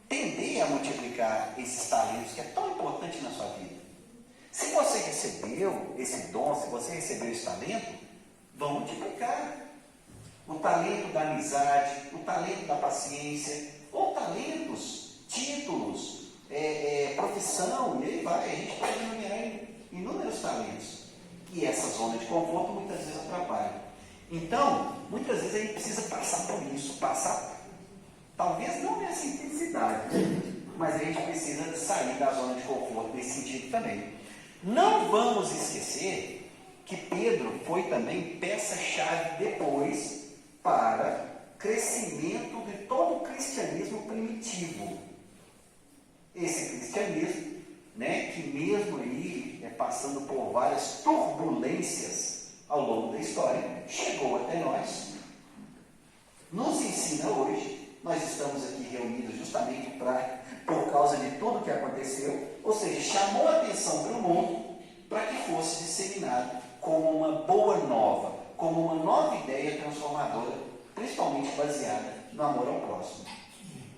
tender a multiplicar esses talentos que é tão importante na sua vida. Se você recebeu esse dom, se você recebeu esse talento, vão multiplicar. O talento da amizade, o talento da paciência, ou talentos, títulos, profissão, e aí vai. A gente pode enumerar inúmeros talentos. E essa zona de conforto muitas vezes atrapalha. Então, muitas vezes a gente precisa passar por isso, talvez não nessa intensidade, mas a gente precisa sair da zona de conforto nesse sentido também. Não vamos esquecer que Pedro foi também peça-chave depois para crescimento de todo o cristianismo primitivo. Esse cristianismo, né, que mesmo aí passando por várias turbulências ao longo da história, chegou até nós, nos ensina hoje. Nós estamos aqui reunidos justamente por causa de tudo que aconteceu, ou seja, chamou a atenção para o mundo para que fosse disseminado como uma boa nova, como uma nova ideia transformadora, principalmente baseada no amor ao próximo.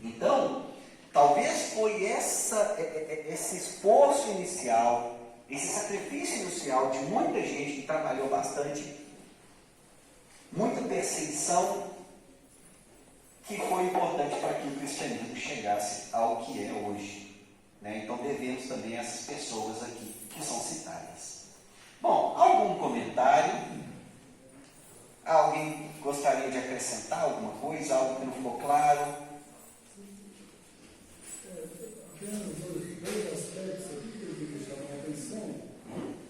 Então, talvez foi esse esforço inicial, esse sacrifício inicial de muita gente que trabalhou bastante, muita perseguição, que foi importante para que o cristianismo chegasse ao que é hoje. Né? Então devemos também a essas pessoas aqui que são citadas. Bom, algum comentário? Alguém gostaria de acrescentar alguma coisa? Algo que não ficou claro? Apenas dois aspectos aqui que eu queria chamar a atenção.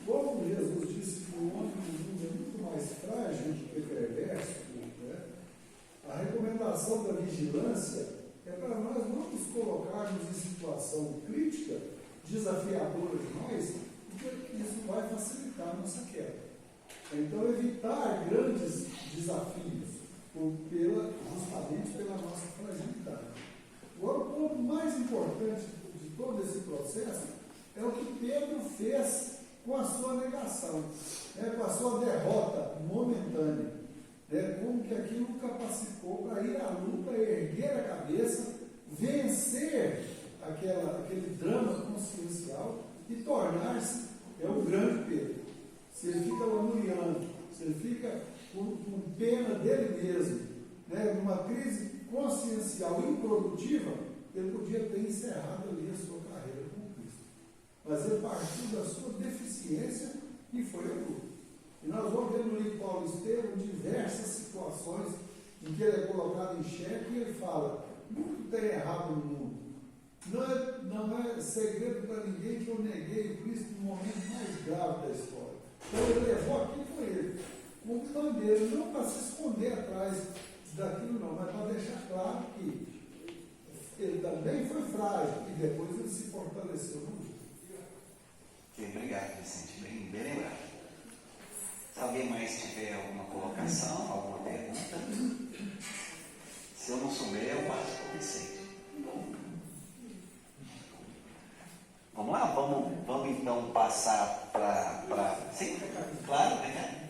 Como Jesus disse que o homem do mundo é muito mais frágil do que perverso, né? A recomendação da vigilância é para nós não nos colocarmos em situação crítica, desafiadora demais, porque isso vai facilitar a nossa queda. Então, evitar grandes desafios, justamente pela nossa fragilidade. Agora, o ponto mais importante de todo esse processo é o que Pedro fez com a sua negação, né, com a sua derrota momentânea. Como que aquilo capacitou para aquele drama consciencial e tornar-se o grande Pedro. Se ele fica lamuriando, se ele fica com pena dele mesmo, né, numa crise consciencial improdutiva, ele podia ter encerrado ali a sua carreira com Cristo. Mas ele partiu da sua deficiência e foi a luta. E nós vamos ver no livro Paulo Estevam diversas situações em que ele é colocado em xeque e ele fala: muito tem errado no mundo. Não é segredo para ninguém que eu neguei o Cristo no momento mais grave da história. Então ele levou aquilo com ele, como bandeira, não para se esconder atrás daquilo não, mas para deixar claro que ele também foi frágil e depois ele se fortaleceu no mundo. Obrigado, Vicente. Bem lembrado. Se alguém mais tiver alguma colocação, alguma pergunta, se eu não souber, eu passo para o Vicente. Vamos lá? Vamos então passar para... Sim, claro, né?